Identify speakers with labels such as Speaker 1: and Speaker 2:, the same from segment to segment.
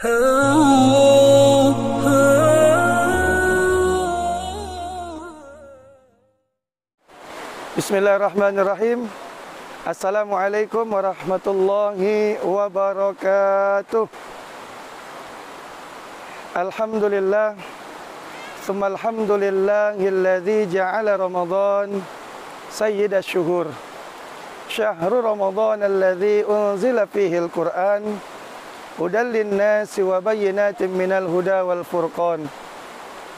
Speaker 1: Bismillahirrahmanirrahim. Assalamualaikum warahmatullahi wabarakatuh. Alhamdulillah, thumma alhamdulillahilladzi ja'ala Ramadan sayyidash syuhur. Syahrul Ramadan alladzi unzila fihi al-Qur'an hudan lin-nasi wa bayyinatin minal huda wal furqan.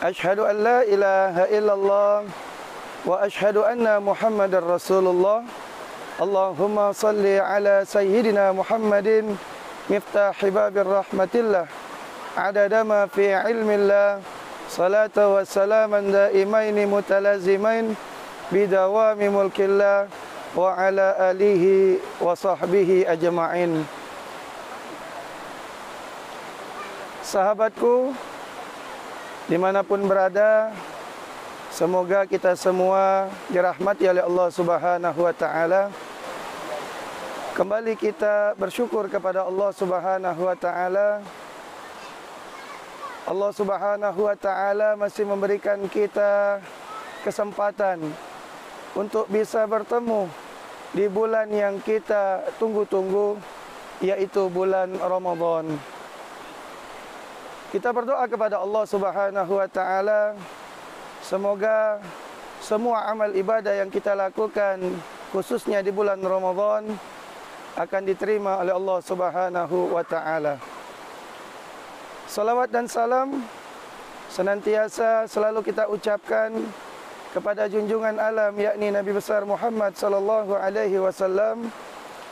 Speaker 1: Asyhadu an la ilaha illallah wa asyhadu anna Muhammadar Rasulullah. Allahumma salli ala sayyidina Muhammadin miftahi babir rahmatillah adada ma fi ilmillah salata wa salaman daimaini mutalazimain bidawami mulkillah wa ala alihi wa sahbihi ajma'in. Sahabatku dimanapun berada, semoga kita semua dirahmati oleh Allah Subhanahu wa ta'ala. Kembali kita bersyukur kepada Allah Subhanahu wa ta'ala. Allah Subhanahu wa ta'ala masih memberikan kita kesempatan untuk bisa bertemu di bulan yang kita tunggu-tunggu, yaitu bulan Ramadan. Kita berdoa kepada Allah Subhanahu wa ta'ala, semoga semua amal ibadah yang kita lakukan, khususnya di bulan Ramadan, akan diterima oleh Allah Subhanahu wa ta'ala. Salawat dan salam senantiasa selalu kita ucapkan kepada junjungan alam, yakni Nabi besar Muhammad sallallahu alaihi wasallam,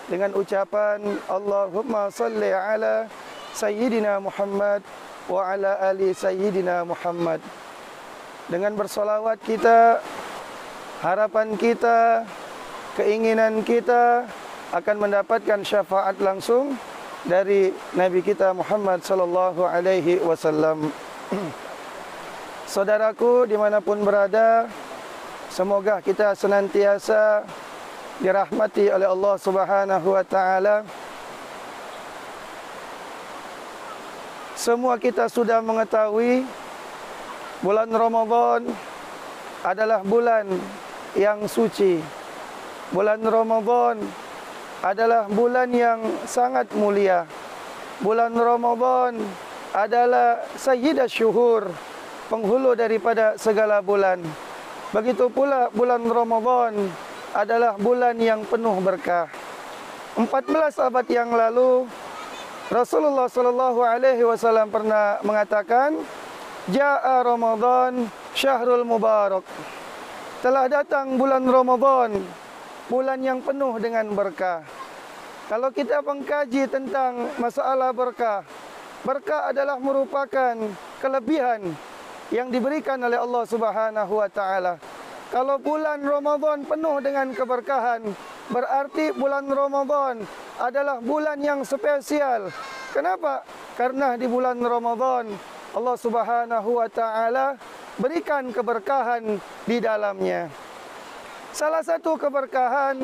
Speaker 1: dengan ucapan Allahumma salli ala sayyidina Muhammad wa ala ali sayyidina Muhammad. Dengan bersolawat kita, harapan kita, keinginan kita akan mendapatkan syafaat langsung dari Nabi kita Muhammad sallallahu alaihi wasallam. Saudaraku dimanapun berada, semoga kita senantiasa dirahmati oleh Allah Subhanahu wa ta'ala. Semua kita sudah mengetahui bulan Ramadan adalah bulan yang suci. Bulan Ramadan adalah bulan yang sangat mulia. Bulan Ramadan adalah sayyidash syuhur, penghulu daripada segala bulan. Begitu pula bulan Ramadan adalah bulan yang penuh berkah. 14 abad yang lalu Rasulullah sallallahu alaihi wasallam pernah mengatakan, Ja'a Ramadan syahrul mubarak. Telah datang bulan Ramadan, bulan yang penuh dengan berkah. Kalau kita mengkaji tentang masalah berkah, berkah adalah merupakan kelebihan yang diberikan oleh Allah Subhanahu wa ta'ala. Kalau bulan Ramadan penuh dengan keberkahan, berarti bulan Ramadan adalah bulan yang spesial. Kenapa? Karena di bulan Ramadan Allah Subhanahu wa ta'ala berikan keberkahan di dalamnya. Salah satu keberkahan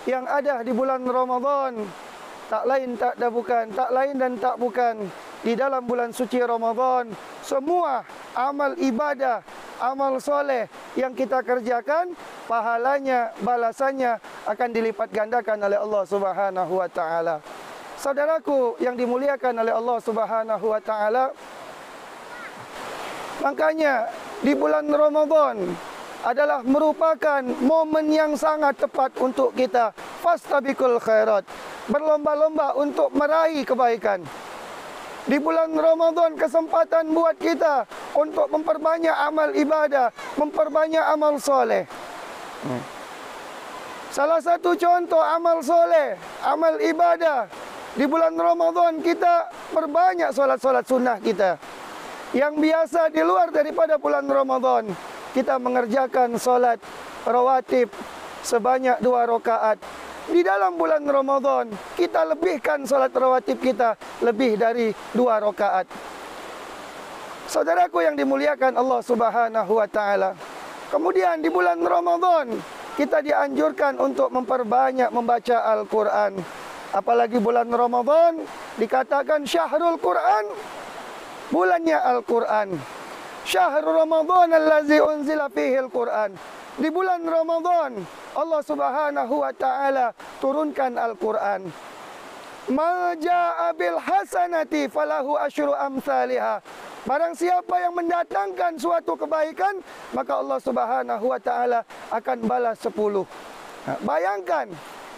Speaker 1: yang ada di bulan Ramadan, tak lain dan tak bukan, di dalam bulan suci Ramadan, semua amal ibadah, amal soleh yang kita kerjakan, pahalanya, balasannya akan dilipat gandakan oleh Allah Subhanahu wa ta'ala. Saudaraku yang dimuliakan oleh Allah Subhanahu wa ta'ala, makanya di bulan Ramadan adalah merupakan momen yang sangat tepat untuk kita fastabiqul khairat, berlomba-lomba untuk meraih kebaikan. Di bulan Ramadan kesempatan buat kita untuk memperbanyak amal ibadah, memperbanyak amal soleh. Salah satu contoh amal soleh, amal ibadah, di bulan Ramadan kita perbanyak solat-solat sunnah kita. Yang biasa di luar daripada bulan Ramadan, kita mengerjakan solat rawatib sebanyak 2 rakaat. Di dalam bulan Ramadan, kita lebihkan solat rawatib kita lebih dari 2 rakaat. Saudaraku yang dimuliakan Allah Subhanahu wa ta'ala, kemudian di bulan Ramadan, kita dianjurkan untuk memperbanyak membaca Al-Quran. Apalagi bulan Ramadan Dikatakan syahrul Quran, bulannya Al-Quran. Syahrul Ramadan allazi unzila fihi Al-Quran. Di bulan Ramadan Allah Subhanahu wa taala turunkan Al-Quran. Ma jaa bil hasanati falahu asyru amsalihha. Barang siapa yang mendatangkan suatu kebaikan, maka Allah Subhanahu wa taala akan balas 10. Bayangkan,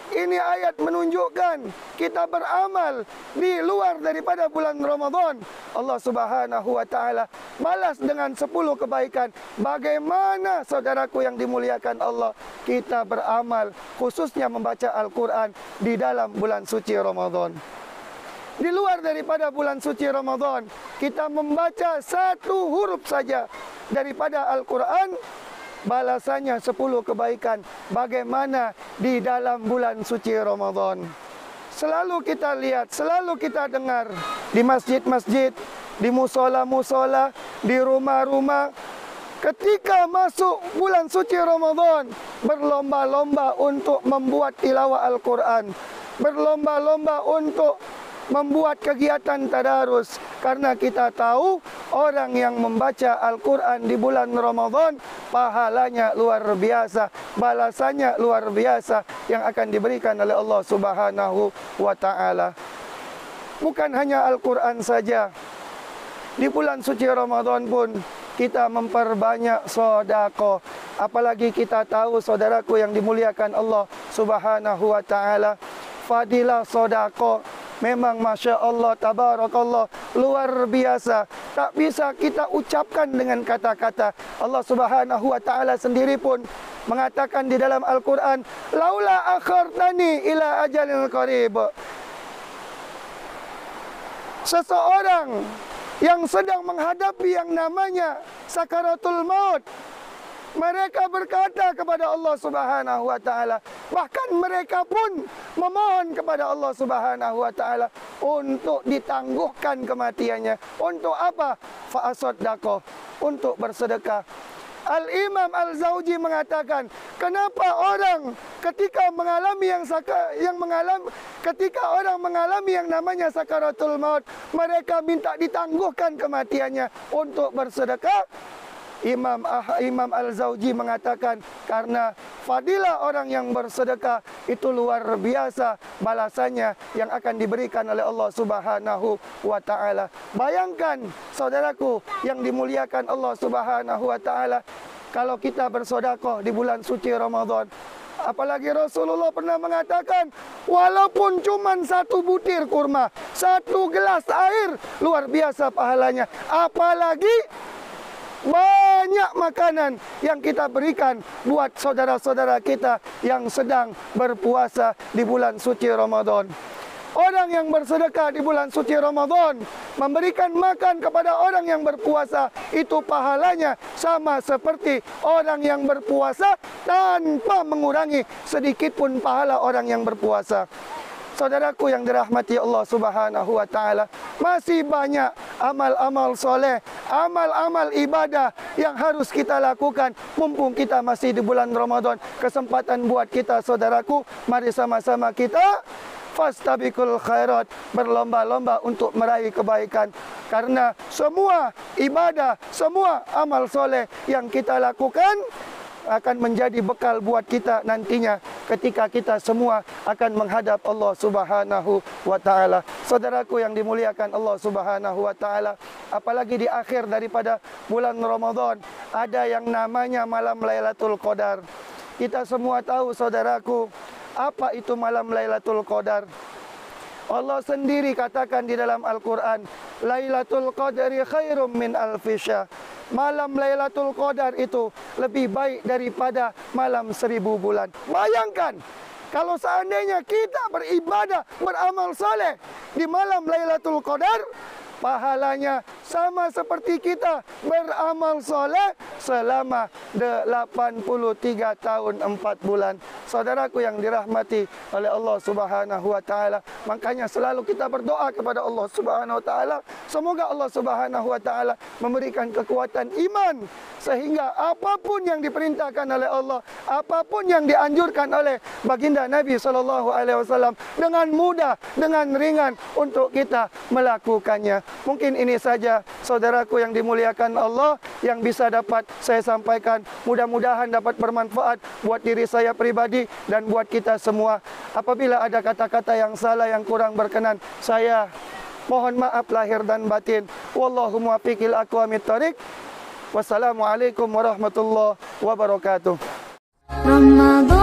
Speaker 1: ini ayat menunjukkan kita beramal di luar daripada bulan Ramadan, Allah Subhanahu wa taala balas dengan 10 kebaikan. Bagaimana saudaraku yang dimuliakan Allah, kita beramal khususnya membaca Al-Quran di dalam bulan suci Ramadan. Di luar daripada bulan suci Ramadan, kita membaca satu huruf saja daripada Al-Quran, balasannya 10 kebaikan. Bagaimana di dalam bulan suci Ramadan? Selalu kita lihat, selalu kita dengar di masjid-masjid, di musola-musola, di rumah-rumah, ketika masuk bulan suci Ramadan, berlomba-lomba untuk membuat tilawah Al-Quran, berlomba-lomba untuk membuat kegiatan tadarus, karena kita tahu orang yang membaca Al-Quran di bulan Ramadan pahalanya luar biasa, balasannya luar biasa yang akan diberikan oleh Allah Subhanahu wa taala. Bukan hanya Al-Quran saja, di bulan suci Ramadan pun kita memperbanyak sedekah. Apalagi kita tahu saudaraku yang dimuliakan Allah Subhanahu wa taala, fadilah sedekah memang Masya Allah, Tabarakallah, luar biasa. Tak bisa kita ucapkan dengan kata-kata. Allah Subhanahu wa ta'ala sendiri pun mengatakan di dalam Al-Quran, laula akhartani ila ajalil qarib. Seseorang yang sedang menghadapi yang namanya sakaratul maut, mereka berkata kepada Allah Subhanahu wa taala, bahkan mereka pun memohon kepada Allah Subhanahu wa taala untuk ditangguhkan kematiannya. Untuk apa? Fa'asaddaqah, untuk bersedekah. Al-Imam Al-Zawji mengatakan, kenapa orang ketika mengalami ketika orang mengalami yang namanya sakaratul maut, mereka minta ditangguhkan kematiannya untuk bersedekah? Imam Al-Zawji mengatakan, karena fadilah orang yang bersedekah itu luar biasa balasannya yang akan diberikan oleh Allah Subhanahu wa taala. Bayangkan saudaraku yang dimuliakan Allah Subhanahu wa taala, kalau kita bersedekah di bulan suci Ramadan, apalagi Rasulullah pernah mengatakan, walaupun cuma 1 butir kurma, 1 gelas air, luar biasa pahalanya. Apalagi banyak makanan yang kita berikan buat saudara-saudara kita yang sedang berpuasa di bulan suci Ramadan. Orang yang bersedekah di bulan suci Ramadan, memberikan makan kepada orang yang berpuasa, itu pahalanya sama seperti orang yang berpuasa tanpa mengurangi sedikit pun pahala orang yang berpuasa. Saudaraku yang dirahmati Allah Subhanahu wa taala, masih banyak amal-amal soleh, amal-amal ibadah yang harus kita lakukan mumpung kita masih di bulan Ramadan. Kesempatan buat kita saudaraku, mari sama-sama kita fastabiqul khairat, berlomba-lomba untuk meraih kebaikan. Karena semua ibadah, semua amal soleh yang kita lakukan akan menjadi bekal buat kita nantinya ketika kita semua akan menghadap Allah Subhanahu wa taala. Saudaraku yang dimuliakan Allah Subhanahu wa taala, apalagi di akhir daripada bulan Ramadan ada yang namanya malam Lailatul Qadar. Kita semua tahu saudaraku, apa itu malam Lailatul Qadar? Allah sendiri katakan di dalam Al-Quran, Lailatul Qadri khairum min alfi syahr. Malam Lailatul Qadar itu lebih baik daripada malam 1000 bulan. Bayangkan, kalau seandainya kita beribadah, beramal saleh di malam Lailatul Qadar, pahalanya sama seperti kita beramal soleh selama 83 tahun 4 bulan. Saudaraku yang dirahmati oleh Allah Subhanahu wa taala, makanya selalu kita berdoa kepada Allah Subhanahu wa taala, semoga Allah Subhanahu wa taala memberikan kekuatan iman Sehingga apapun yang diperintahkan oleh Allah, apapun yang dianjurkan oleh baginda Nabi SAW, dengan mudah, dengan ringan untuk kita melakukannya. Mungkin ini saja saudaraku yang dimuliakan Allah yang bisa dapat saya sampaikan. Mudah-mudahan dapat bermanfaat buat diri saya pribadi dan buat kita semua. Apabila ada kata-kata yang salah, yang kurang berkenan, saya mohon maaf lahir dan batin. Wallahu muwaffiqil aqwamit thoriq. Wassalamualaikum warahmatullahi wabarakatuh. Ramadan.